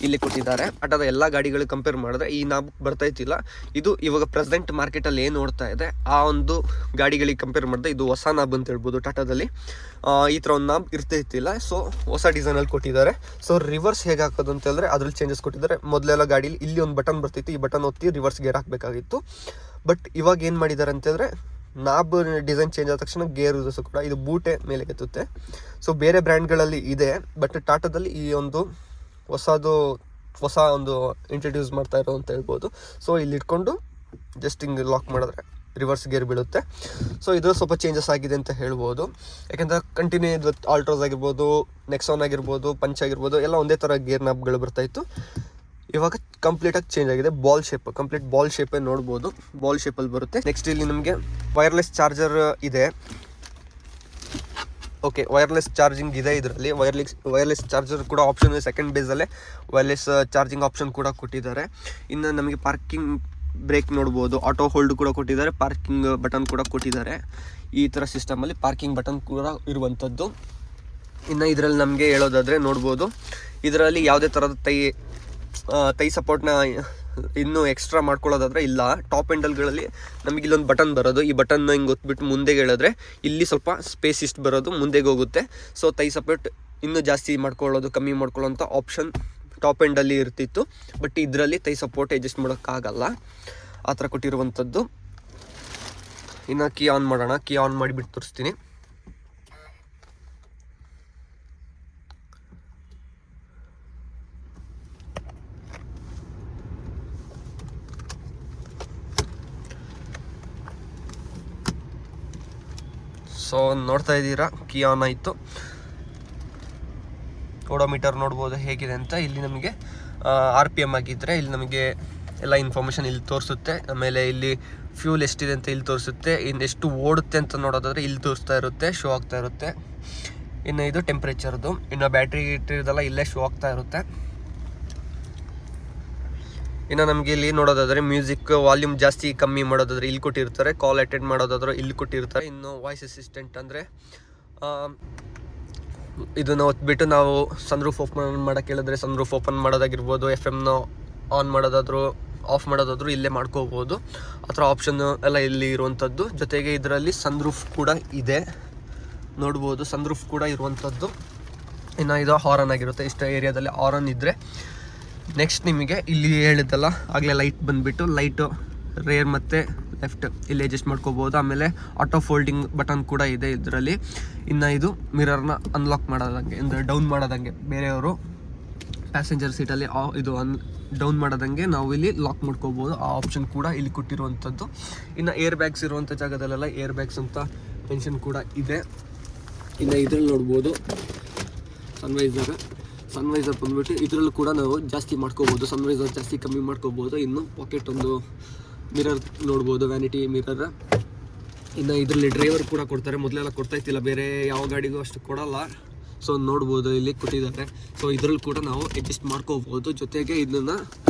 Speaker 1: ಇಲ್ಲಿ ಕೊಟ್ಟಿದ್ದಾರೆ. ಟಾಟಾದ ಎಲ್ಲ ಗಾಡಿಗಳು ಕಂಪೇರ್ ಮಾಡಿದ್ರೆ ಈ ನಾಬ್ ಬರ್ತಾಯಿತ್ತಿಲ್ಲ. ಇದು ಇವಾಗ ಪ್ರೆಸೆಂಟ್ ಮಾರ್ಕೆಟಲ್ಲಿ ಏನು ನೋಡ್ತಾ ಇದೆ ಆ ಒಂದು ಗಾಡಿಗಳಿಗೆ ಕಂಪೇರ್ ಮಾಡಿದ್ರೆ ಇದು ಹೊಸ ನಾಬ್ ಅಂತ ಹೇಳ್ಬೋದು. ಟಾಟಾದಲ್ಲಿ ಈ ಥರ ಒಂದು ನಾಬ್ ಇರ್ತಾಯಿತ್ತಿಲ್ಲ. ಸೊ ಹೊಸ ಡಿಸೈನಲ್ಲಿ ಕೊಟ್ಟಿದ್ದಾರೆ. ಸೊ ರಿವರ್ಸ್ ಹೇಗೆ ಹಾಕೋದು ಅಂತ ಹೇಳಿದ್ರೆ ಅದ್ರಲ್ಲಿ ಚೇಂಜಸ್ ಕೊಟ್ಟಿದ್ದಾರೆ. ಮೊದಲೆಲ್ಲ ಗಾಡೀಲಿ ಇಲ್ಲಿ ಒಂದು ಬಟನ್ ಬರ್ತಿತ್ತು, ಈ ಬಟನ್ ಒತ್ತಿ ರಿವರ್ಸ್ ಗೇರ್ ಹಾಕಬೇಕಾಗಿತ್ತು. ಬಟ್ ಇವಾಗ ಏನು ಮಾಡಿದ್ದಾರೆ ಅಂತಂದರೆ ನಾಬ್ ಡಿಸೈನ್ ಚೇಂಜ್ ಆದ ತಕ್ಷಣ ಗೇರ್ ಸಹ ಕೂಡ ಇದು ಬೂಟೆ ಮೇಲೆ ಎತ್ತುತ್ತೆ. ಸೊ ಬೇರೆ ಬ್ರ್ಯಾಂಡ್ಗಳಲ್ಲಿ ಇದೆ, ಬಟ್ ಟಾಟಾದಲ್ಲಿ ಈ ಒಂದು ಹೊಸ ಒಂದು ಇಂಟ್ರಡ್ಯೂಸ್ ಮಾಡ್ತಾ ಇರೋ ಅಂತ ಹೇಳ್ಬೋದು. ಸೊ ಇಲ್ಲಿ ಇಟ್ಕೊಂಡು ಜಸ್ಟ್ ಹಿಂಗೆ ಲಾಕ್ ಮಾಡಿದ್ರೆ ರಿವರ್ಸ್ ಗೇರ್ ಬೀಳುತ್ತೆ. ಸೊ ಇದು ಸ್ವಲ್ಪ ಚೇಂಜಸ್ ಆಗಿದೆ ಅಂತ ಹೇಳ್ಬೋದು. ಯಾಕೆಂದರೆ ಕಂಟಿನ್ಯೂ ಇದು ಆಲ್ಟ್ರೋಸ್ ಆಗಿರ್ಬೋದು, ನೆಕ್ಸಾನ್ ಆಗಿರ್ಬೋದು, ಪಂಚ್ ಆಗಿರ್ಬೋದು ಎಲ್ಲ ಒಂದೇ ಥರ ಗೇರ್ ನಾಬ್ಗಳು ಬರ್ತಾಯಿತ್ತು. ಇವಾಗ ಕಂಪ್ಲೀಟಾಗಿ ಚೇಂಜ್ ಆಗಿದೆ. ಕಂಪ್ಲೀಟ್ ಬಾಲ್ ಶೇಪೇ ನೋಡ್ಬೋದು, ಬಾಲ್ ಶೇಪಲ್ಲಿ ಬರುತ್ತೆ. ನೆಕ್ಸ್ಟ್ ಇಲ್ಲಿ ನಮಗೆ ವೈರ್ಲೆಸ್ ಚಾರ್ಜರ್ ಇದೆ. ಓಕೆ, ವೈರ್ಲೆಸ್ ಚಾರ್ಜಿಂಗ್ ಇದೆ ಇದರಲ್ಲಿ. ವೈರ್ಲೆಸ್ ಚಾರ್ಜರ್ ಕೂಡ ಆಪ್ಷನ್ ಸೆಕೆಂಡ್ ಬೇಸಲ್ಲೇ ವೈರ್ಲೆಸ್ ಚಾರ್ಜಿಂಗ್ ಆಪ್ಷನ್ ಕೂಡ ಕೊಟ್ಟಿದ್ದಾರೆ. ಇನ್ನು ನಮಗೆ ಪಾರ್ಕಿಂಗ್ ಬ್ರೇಕ್ ನೋಡ್ಬೋದು, ಆಟೋ ಹೋಲ್ಡ್ ಕೂಡ ಕೊಟ್ಟಿದ್ದಾರೆ, ಪಾರ್ಕಿಂಗ್ ಬಟನ್ ಕೂಡ ಕೊಟ್ಟಿದ್ದಾರೆ. ಈ ಥರ ಸಿಸ್ಟಮಲ್ಲಿ ಪಾರ್ಕಿಂಗ್ ಬಟನ್ ಕೂಡ ಇರುವಂಥದ್ದು. ಇನ್ನು ಇದರಲ್ಲಿ ನಮಗೆ ಹೇಳೋದಾದರೆ ನೋಡ್ಬೋದು, ಇದರಲ್ಲಿ ಯಾವುದೇ ಥರದ ತೈ ಸಪೋರ್ಟ್ನ ಇನ್ನೂ ಎಕ್ಸ್ಟ್ರಾ ಮಾಡ್ಕೊಳ್ಳೋದಾದರೆ ಇಲ್ಲ. ಟಾಪ್ ಹ್ಯಾಂಡಲ್ಗಳಲ್ಲಿ ನಮಗೆ ಇಲ್ಲೊಂದು ಬಟನ್ ಬರೋದು, ಈ ಬಟನ್ನ ಹಿಂಗೆ ಗೊತ್ಬಿಟ್ಟು ಮುಂದೆಗೆ ಹೇಳಿದ್ರೆ ಇಲ್ಲಿ ಸ್ವಲ್ಪ ಸ್ಪೇಸ್ ಇಷ್ಟು ಬರೋದು ಮುಂದೆಗೆ ಹೋಗುತ್ತೆ. ಸೊ ತೈ ಸಪೋರ್ಟ್ ಇನ್ನೂ ಜಾಸ್ತಿ ಮಾಡ್ಕೊಳ್ಳೋದು ಕಮ್ಮಿ ಮಾಡ್ಕೊಳ್ಳೋಂಥ ಆಪ್ಷನ್ ಟಾಪ್ ಹ್ಯಾಂಡಲ್ಲಿ ಇರ್ತಿತ್ತು. ಬಟ್ ಇದರಲ್ಲಿ ತೈ ಸಪೋರ್ಟ್ ಅಡ್ಜಸ್ಟ್ ಮಾಡೋಕ್ಕಾಗಲ್ಲ, ಆ ಥರ ಕೊಟ್ಟಿರುವಂಥದ್ದು. ಇನ್ನು ಕೀ ಆನ್ ಮಾಡೋಣ. ಕೀ ಆನ್ ಮಾಡಿಬಿಟ್ಟು ತೋರಿಸ್ತೀನಿ. ಸೊ ನೋಡ್ತಾ ಇದ್ದೀರಾ, ಕೀ ಆನ್ ಆಯಿತು. ಓಡೋಮೀಟರ್ ನೋಡ್ಬೋದು ಹೇಗಿದೆ ಅಂತ. ಇಲ್ಲಿ ನಮಗೆ RPM ಆಗಿದ್ದರೆ ಇಲ್ಲಿ ನಮಗೆ ಎಲ್ಲ ಇನ್ಫಾರ್ಮೇಷನ್ ಇಲ್ಲಿ ತೋರಿಸುತ್ತೆ. ಆಮೇಲೆ ಇಲ್ಲಿ ಫ್ಯೂಲ್ ಎಷ್ಟಿದೆ ಅಂತ ಇಲ್ಲಿ ತೋರಿಸುತ್ತೆ. ಇನ್ನು ಎಷ್ಟು ಓಡುತ್ತೆ ಅಂತ ನೋಡೋದಾದರೆ ಇಲ್ಲಿ ತೋರಿಸ್ತಾ ಇರುತ್ತೆ, ಶೋ ಆಗ್ತಾ ಇರುತ್ತೆ. ಇನ್ನು ಇದು ಟೆಂಪ್ರೇಚರ್ದು. ಇನ್ನು ಬ್ಯಾಟ್ರಿ ಇಟ್ಟಿರೋದೆಲ್ಲ ಇಲ್ಲೇ ಶೋ ಆಗ್ತಾ ಇರುತ್ತೆ. ಇನ್ನು ನಮಗೆ ಇಲ್ಲಿ ನೋಡೋದಾದರೆ ಮ್ಯೂಸಿಕ್ ವಾಲ್ಯೂಮ್ ಜಾಸ್ತಿ ಕಮ್ಮಿ ಮಾಡೋದಾದರೆ ಇಲ್ಲಿ ಕೊಟ್ಟಿರ್ತಾರೆ, ಕಾಲ್ ಅಟೆಂಡ್ ಮಾಡೋದಾದ್ರೆ ಇಲ್ಲಿ ಕೊಟ್ಟಿರ್ತಾರೆ. ಇನ್ನು ವಾಯ್ಸ್ ಅಸಿಸ್ಟೆಂಟ್ ಅಂದರೆ ಇದನ್ನು ಒತ್ಬಿಟ್ಟು ನಾವು ಸನ್ರೂಫ್ ಓಪನ್ ಮಾಡೋಕ್ಕೆ ಹೇಳಿದ್ರೆ ಸನ್ರೂಫ್ ಓಪನ್ ಮಾಡೋದಾಗಿರ್ಬೋದು, FM ಆನ್ ಮಾಡೋದಾದರೂ ಆಫ್ ಮಾಡೋದಾದರೂ ಇಲ್ಲೇ ಮಾಡ್ಕೋಬೋದು. ಆ ಥರ ಆಪ್ಷನ್ ಎಲ್ಲ ಇಲ್ಲಿ ಇರುವಂಥದ್ದು. ಜೊತೆಗೆ ಇದರಲ್ಲಿ ಸನ್ರೂಫ್ ಕೂಡ ಇದೆ ನೋಡ್ಬೋದು, ಸನ್ರೂಫ್ ಕೂಡ ಇರುವಂಥದ್ದು. ಇನ್ನು ಇದು ಹಾರನ್ ಆಗಿರುತ್ತೆ. ಇಷ್ಟು ಏರಿಯಾದಲ್ಲಿ ಹಾರನ್ ಇದ್ದರೆ ನೆಕ್ಸ್ಟ್ ನಿಮಗೆ ಇಲ್ಲಿ ಹೇಳಿದ್ದಲ್ಲ ಆಗಲೇ ಲೈಟ್ ಬಂದುಬಿಟ್ಟು ಲೈಟು ರೇರ್ ಮತ್ತು ಲೆಫ್ಟ್ ಇಲ್ಲಿ ಅಡ್ಜಸ್ಟ್ ಮಾಡ್ಕೋಬೋದು. ಆಮೇಲೆ ಆಟೋ ಫೋಲ್ಡಿಂಗ್ ಬಟನ್ ಕೂಡ ಇದೆ ಇದರಲ್ಲಿ. ಇನ್ನು ಇದು ಮಿರರ್ನ ಅನ್ಲಾಕ್ ಮಾಡೋದಂಗೆ ಅಂದರೆ ಡೌನ್ ಮಾಡೋದಂಗೆ ಬೇರೆಯವರು ಪ್ಯಾಸೆಂಜರ್ ಸೀಟಲ್ಲಿ ಇದು ಡೌನ್ ಮಾಡೋದಂಗೆ ನಾವು ಇಲ್ಲಿ ಲಾಕ್ ಮಾಡ್ಕೋಬೋದು. ಆ ಆಪ್ಷನ್ ಕೂಡ ಇಲ್ಲಿ ಕೊಟ್ಟಿರುವಂಥದ್ದು. ಇನ್ನು ಏರ್ ಬ್ಯಾಗ್ಸ್ ಇರುವಂಥ ಜಾಗದಲ್ಲೆಲ್ಲ ಏರ್ ಬ್ಯಾಗ್ಸ್ ಅಂತ ಮೆನ್ಷನ್ ಕೂಡ ಇದೆ. ಇನ್ನು ಇದ್ರಲ್ಲಿ ನೋಡ್ಬೋದು ಸನ್ವೈಸರ್ ಬಂದ್ಬಿಟ್ಟು ಇದರಲ್ಲೂ ಕೂಡ ನಾವು ಜಾಸ್ತಿ ಮಾಡ್ಕೋಬೋದು, ಸನ್ವೈಸರ್ ಜಾಸ್ತಿ ಕಮ್ಮಿ ಮಾಡ್ಕೋಬೋದು. ಇನ್ನು ಪಾಕೆಟ್ ಒಂದು ಮಿರರ್ ನೋಡ್ಬೋದು, ವ್ಯಾನಿಟಿ ಮಿರರ್. ಇನ್ನು ಇದರಲ್ಲಿ ಡ್ರೈವರ್ ಕೂಡ ಕೊಡ್ತಾರೆ, ಮೊದಲೆಲ್ಲ ಕೊಡ್ತಾಯಿತ್ತಿಲ್ಲ, ಬೇರೆ ಯಾವ ಗಾಡಿಗೂ ಅಷ್ಟು ಕೊಡಲ್ಲ. ಸೊ ನೋಡ್ಬೋದು ಇಲ್ಲಿ ಕೊಟ್ಟಿದ್ದಾರೆ. ಸೊ ಇದರಲ್ಲಿ ಕೂಡ ನಾವು ಅಡ್ಜಸ್ಟ್ ಮಾಡ್ಕೋಬೋದು. ಜೊತೆಗೆ ಇದನ್ನು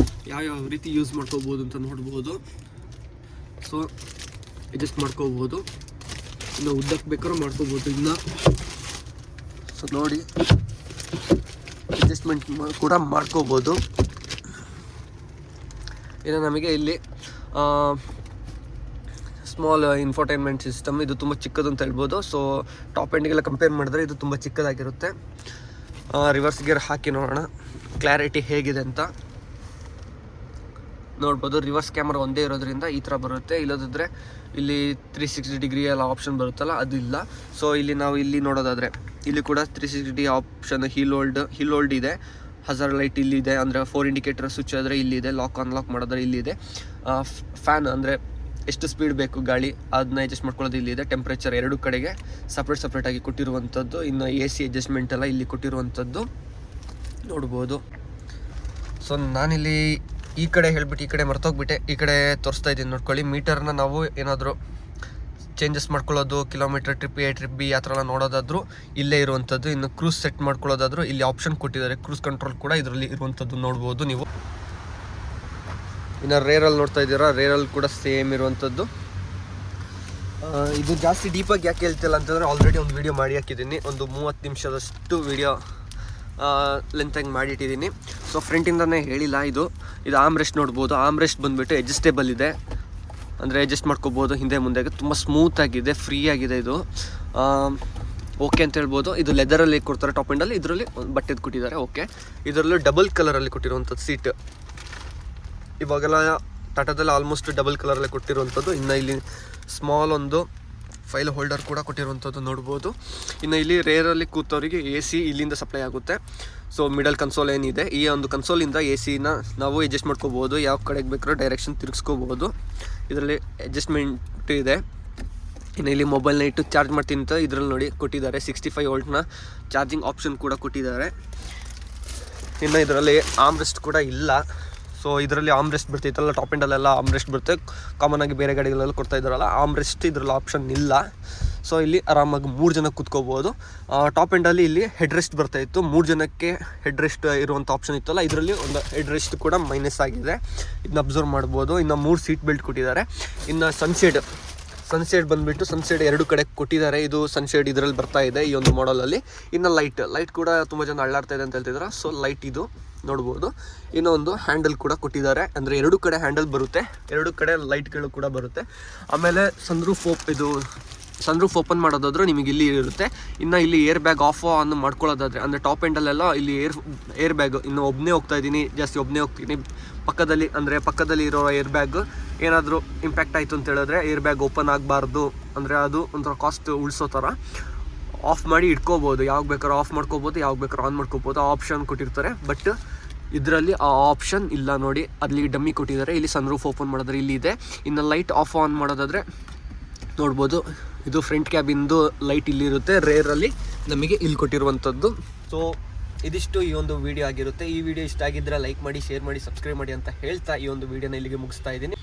Speaker 1: ಯಾವ್ಯಾವ ರೀತಿ ಯೂಸ್ ಮಾಡ್ಕೋಬೋದು ಅಂತ ನೋಡ್ಬೋದು. ಸೊ ಅಡ್ಜಸ್ಟ್ ಮಾಡ್ಕೋಬೋದು, ಇನ್ನು ಉದ್ದಕ್ಕೆ ಬೇಕಾದ್ರೂ ಮಾಡ್ಕೋಬೋದು. ಇನ್ನು ಸೊ ನೋಡಿ ಅಡ್ಜಸ್ಟ್ಮೆಂಟ್ ಕೂಡ ಮಾಡ್ಕೋಬೋದು. ಇನ್ನು ನಮಗೆ ಇಲ್ಲಿ ಸ್ಮಾಲ್ ಇನ್ಫೋಟೈನ್ಮೆಂಟ್ ಸಿಸ್ಟಮ್, ಇದು ತುಂಬ ಚಿಕ್ಕದು ಅಂತ ಹೇಳ್ಬೋದು. ಸೊ ಟಾಪ್ ಎಂಡಿಗೆಲ್ಲ ಕಂಪೇರ್ ಮಾಡಿದ್ರೆ ಇದು ತುಂಬ ಚಿಕ್ಕದಾಗಿರುತ್ತೆ. ರಿವರ್ಸ್ ಗೇರ್ ಹಾಕಿ ನೋಡೋಣ ಕ್ಲಾರಿಟಿ ಹೇಗಿದೆ ಅಂತ ನೋಡ್ಬೋದು. ರಿವರ್ಸ್ ಕ್ಯಾಮ್ರಾ ಒಂದೇ ಇರೋದ್ರಿಂದ ಈ ಥರ ಬರುತ್ತೆ. ಇಲ್ಲದಿದ್ದರೆ ಇಲ್ಲಿ 360 ಡಿಗ್ರಿ ಎಲ್ಲ ಆಪ್ಷನ್ ಬರುತ್ತಲ್ಲ ಅದಿಲ್ಲ. ಸೊ ಇಲ್ಲಿ ನಾವು ಇಲ್ಲಿ ನೋಡೋದಾದರೆ ಇಲ್ಲಿ ಕೂಡ 360 ಆಪ್ಷನ್ ಹೀಲ್ ಹೋಲ್ಡ್ ಇದೆ, ಹಜಾರ್ ಲೈಟ್ ಇಲ್ಲಿದೆ, ಅಂದರೆ 4 ಇಂಡಿಕೇಟರ್ ಸ್ವಿಚ್ ಆದರೆ ಇಲ್ಲಿದೆ, ಲಾಕ್ ಅನ್ಲಾಕ್ ಮಾಡಿದ್ರೆ ಇಲ್ಲಿದೆ. ಫ್ಯಾನ್ ಅಂದರೆ ಎಷ್ಟು ಸ್ಪೀಡ್ ಬೇಕು ಗಾಳಿ ಅದನ್ನ ಅಡ್ಜಸ್ಟ್ ಮಾಡ್ಕೊಳ್ಳೋದು ಇಲ್ಲಿದೆ. ಟೆಂಪ್ರೇಚರ್ ಎರಡು ಕಡೆಗೆ ಸಪ್ರೇಟಾಗಿ ಕೊಟ್ಟಿರುವಂಥದ್ದು. ಇನ್ನು AC ಅಡ್ಜಸ್ಟ್ಮೆಂಟ್ ಎಲ್ಲ ಇಲ್ಲಿ ಕೊಟ್ಟಿರುವಂಥದ್ದು ನೋಡ್ಬೋದು. ಸೊ ನಾನಿಲ್ಲಿ ಈ ಕಡೆ ಹೇಳಿಬಿಟ್ಟು ಈ ಕಡೆ ಮರ್ತೋಗ್ಬಿಟ್ಟೆ, ಈ ಕಡೆ ತೋರಿಸ್ತಾ ಇದ್ದೀನಿ ನೋಡ್ಕೊಳ್ಳಿ. ಮೀಟರ್ನ ನಾವು ಏನಾದರೂ ಚೇಂಜಸ್ ಮಾಡ್ಕೊಳ್ಳೋದು, kilometre trip A trip B ಆ ಥರ ಎಲ್ಲ ನೋಡೋದಾದರೂ ಇಲ್ಲೇ ಇರುವಂಥದ್ದು. ಇನ್ನು ಕ್ರೂಸ್ ಸೆಟ್ ಮಾಡ್ಕೊಳ್ಳೋದಾದರೂ ಇಲ್ಲಿ ಆಪ್ಷನ್ ಕೊಟ್ಟಿದ್ದಾರೆ, ಕ್ರೂಸ್ ಕಂಟ್ರೋಲ್ ಕೂಡ ಇದರಲ್ಲಿ ಇರುವಂಥದ್ದು ನೋಡ್ಬೋದು ನೀವು. ಇನ್ನು ರೇರಲ್ಲಿ ನೋಡ್ತಾ ಇದ್ದೀರಾ, ರೇರಲ್ಲಿ ಕೂಡ ಸೇಮ್ ಇರುವಂಥದ್ದು. ಇದು ಜಾಸ್ತಿ ಡೀಪಾಗಿ ಯಾಕೆ ಹೇಳ್ತಿಲ್ಲ ಅಂತಂದರೆ ಆಲ್ರೆಡಿ ಒಂದು ವೀಡಿಯೋ ಮಾಡಿ ಹಾಕಿದ್ದೀನಿ, ಒಂದು 30 ನಿಮಿಷದಷ್ಟು ವೀಡಿಯೋ ಲೆಂತಾಗಿ ಮಾಡಿಟ್ಟಿದ್ದೀನಿ. ಸೊ ಫ್ರಂಟಿಂದನೇ ಹೇಳಿಲ್ಲ. ಇದು ಆರ್ಮ್ ರೆಸ್ಟ್ ನೋಡ್ಬೋದು. ಆರ್ಮ್ ರೆಸ್ಟ್ ಬಂದುಬಿಟ್ಟು ಅಡ್ಜಸ್ಟೇಬಲ್ ಇದೆ, ಅಂದರೆ ಅಡ್ಜಸ್ಟ್ ಮಾಡ್ಕೋಬೋದು ಹಿಂದೆ ಮುಂದೆಗೆ. ತುಂಬ ಸ್ಮೂತಾಗಿದೆ, ಫ್ರೀ ಆಗಿದೆ ಇದು. ಓಕೆ ಅಂತ ಹೇಳ್ಬೋದು. ಇದು ಲೆದರಲ್ಲಿ ಕೊಡ್ತಾರೆ ಟಾಪ್ ಎಂಡಲ್ಲಿ, ಇದರಲ್ಲಿ ಬಟ್ಟೆದು ಕೊಟ್ಟಿದ್ದಾರೆ. ಓಕೆ, ಇದರಲ್ಲೂ ಡಬಲ್ ಕಲರಲ್ಲಿ ಕೊಟ್ಟಿರುವಂಥದ್ದು ಸೀಟ್. ಇವಾಗೆಲ್ಲ ಟಾಟಾದಲ್ಲಿ ಆಲ್ಮೋಸ್ಟ್ ಡಬಲ್ ಕಲರಲ್ಲೇ ಕೊಟ್ಟಿರುವಂಥದ್ದು. ಇನ್ನು ಇಲ್ಲಿ ಸ್ಮಾಲ್ ಒಂದು ಫೈಲ್ ಹೋಲ್ಡರ್ ಕೂಡ ಕೊಟ್ಟಿರುವಂಥದ್ದು ನೋಡ್ಬೋದು. ಇನ್ನು ಇಲ್ಲಿ ರೇರಲ್ಲಿ ಕೂತವರಿಗೆ AC ಇಲ್ಲಿಂದ ಸಪ್ಲೈ ಆಗುತ್ತೆ. ಸೊ ಮಿಡಲ್ ಕನ್ಸೋಲ್ ಏನಿದೆ, ಈ ಒಂದು ಕನ್ಸೋಲಿಂದ AC ನಾವು ಅಡ್ಜಸ್ಟ್ ಮಾಡ್ಕೋಬೋದು, ಯಾವ ಕಡೆಗೆ ಬೇಕಾದ್ರೂ ಡೈರೆಕ್ಷನ್ ತಿರುಗಿಸ್ಕೋಬೋದು. ಇದರಲ್ಲಿ ಅಡ್ಜಸ್ಟ್ಮೆಂಟ್ ಇದೆ. ಇನ್ನು ಇಲ್ಲಿ ಮೊಬೈಲ್ನ ಇಟ್ಟು ಚಾರ್ಜ್ ಮಾಡ್ತೀನಿ ಅಂತ ಇದರಲ್ಲಿ ನೋಡಿ ಕೊಟ್ಟಿದ್ದಾರೆ. 65 ವೋಲ್ಟ್ನ ಚಾರ್ಜಿಂಗ್ ಆಪ್ಷನ್ ಕೂಡ ಕೊಟ್ಟಿದ್ದಾರೆ. ಇನ್ನು ಇದರಲ್ಲಿ ಆರ್ಮ್ ರೆಸ್ಟ್ ಕೂಡ ಇಲ್ಲ. ಸೊ ಇದರಲ್ಲಿ ಆರ್ಮ್ ರೆಸ್ಟ್ ಬರ್ತಿತ್ತಲ್ಲ, ಟಾಪ್ ಎಂಡಲ್ಲೆಲ್ಲ ಆರ್ಮ್ ರೆಸ್ಟ್ ಬರುತ್ತೆ, ಕಾಮನಾಗಿ ಬೇರೆ ಗಾಡಿಗಳೆಲ್ಲ ಕೊಡ್ತಾ ಇದ್ದಾರಲ್ಲ, ಆರ್ಮ್ ರೆಸ್ಟ್ ಇದರಲ್ಲಿ ಆಪ್ಷನ್ ಇಲ್ಲ. ಸೊ ಇಲ್ಲಿ ಆರಾಮಾಗಿ 3 ಜನ ಕೂತ್ಕೋಬೋದು. ಟಾಪ್ ಎಂಡಲ್ಲಿ ಇಲ್ಲಿ ಹೆಡ್ ರೆಸ್ಟ್ ಬರ್ತಾಯಿತ್ತು, 3 ಜನಕ್ಕೆ ಹೆಡ್ ರೆಸ್ಟ್ ಇರುವಂಥ ಆಪ್ಷನ್ ಇತ್ತಲ್ಲ, ಇದರಲ್ಲಿ ಒಂದು ಹೆಡ್ ರೆಸ್ಟ್ ಕೂಡ ಮೈನಸ್ ಆಗಿದೆ, ಇದನ್ನ ಅಬ್ಸರ್ವ್ ಮಾಡ್ಬೋದು. ಇನ್ನು 3 ಸೀಟ್ ಬೆಲ್ಟ್ ಕೊಟ್ಟಿದ್ದಾರೆ. ಇನ್ನು ಸನ್ಶೇಡ್ ಬಂದುಬಿಟ್ಟು ಸನ್ಶೇಡ್ 2 ಕಡೆ ಕೊಟ್ಟಿದ್ದಾರೆ. ಇದು ಸನ್ಶೇಡ್ ಇದರಲ್ಲಿ ಬರ್ತಾ ಇದೆ ಈ ಒಂದು ಮಾಡಲಲ್ಲಿ. ಇನ್ನು ಲೈಟ್ ಕೂಡ ತುಂಬ ಜನ ಅಳ್ಳಾಡ್ತಾ ಇದೆ ಅಂತ ಹೇಳ್ತಿದ್ದಾರೆ. ಸೊ ಲೈಟ್ ಇದು ನೋಡ್ಬೋದು. ಇನ್ನೊಂದು ಹ್ಯಾಂಡಲ್ ಕೂಡ ಕೊಟ್ಟಿದ್ದಾರೆ, ಅಂದರೆ 2 ಕಡೆ ಹ್ಯಾಂಡಲ್ ಬರುತ್ತೆ, 2 ಕಡೆ ಲೈಟ್ಗಳು ಕೂಡ ಬರುತ್ತೆ. ಆಮೇಲೆ ಸನ್ರೂಫ್ ಓಪನ್ ಮಾಡೋದಾದ್ರೂ ನಿಮಗೆ ಇಲ್ಲಿ ಇರುತ್ತೆ. ಇನ್ನು ಇಲ್ಲಿ ಏರ್ ಬ್ಯಾಗ್ ಆಫ್ ಆನ್ ಮಾಡ್ಕೊಳ್ಳೋದಾದರೆ, ಅಂದರೆ ಟಾಪ್ ಎಂಡಲ್ಲೆಲ್ಲ ಇಲ್ಲಿ ಏರ್ ಬ್ಯಾಗ್, ಇನ್ನು ಒಬ್ಬನೇ ಹೋಗ್ತೀನಿ ಪಕ್ಕದಲ್ಲಿ ಇರೋ ಏರ್ ಬ್ಯಾಗ್ ಏನಾದರೂ ಇಂಪ್ಯಾಕ್ಟ್ ಆಯಿತು ಅಂತ ಹೇಳಿದ್ರೆ ಏರ್ ಬ್ಯಾಗ್ ಓಪನ್ ಆಗಬಾರ್ದು, ಅಂದರೆ ಅದು ಒಂಥರ ಕಾಸ್ಟ್ ಉಳಿಸೋ ಥರ ಆಫ್ ಮಾಡಿ ಇಟ್ಕೋಬೋದು. ಯಾವಾಗ ಬೇಕಾದ್ರೂ ಆಫ್ ಮಾಡ್ಕೋಬೋದು, ಯಾವಾಗ ಬೇಕಾದ್ರೂ ಆನ್ ಮಾಡ್ಕೋಬೋದು, ಆ ಆಪ್ಷನ್ ಕೊಟ್ಟಿರ್ತಾರೆ. ಬಟ್ ಇದರಲ್ಲಿ ಆ ಆಪ್ಷನ್ ಇಲ್ಲ ನೋಡಿ, ಅಲ್ಲಿ ಡಮ್ಮಿ ಕೊಟ್ಟಿದ್ದಾರೆ. ಇಲ್ಲಿ ಸನ್ರೂಫ್ ಓಪನ್ ಮಾಡೋದ್ರೆ ಇಲ್ಲಿ ಇದೆ. ಇನ್ನು ಲೈಟ್ ಆಫ್ ಆನ್ ಮಾಡೋದಾದರೆ ನೋಡ್ಬೋದು, ಇದು ಫ್ರಂಟ್ ಕ್ಯಾಬಿಂದು ಲೈಟ್ ಇಲ್ಲಿರುತ್ತೆ, ರೇರಲ್ಲಿ ನಮಗೆ ಇಲ್ಲಿ ಕೊಟ್ಟಿರುವಂಥದ್ದು. ಸೊ ಇದಿಷ್ಟು ಈ ಒಂದು ವಿಡಿಯೋ ಆಗಿರುತ್ತೆ. ಈ ವಿಡಿಯೋ ಇಷ್ಟ ಆಗಿದ್ದರೆ ಲೈಕ್ ಮಾಡಿ, ಶೇರ್ ಮಾಡಿ, ಸಬ್ಸ್ಕ್ರೈಬ್ ಮಾಡಿ ಅಂತ ಹೇಳ್ತಾ ಈ ಒಂದು ವಿಡಿಯೋನ ಇಲ್ಲಿಗೆ ಮುಗಿಸ್ತಾ ಇದ್ದೀನಿ.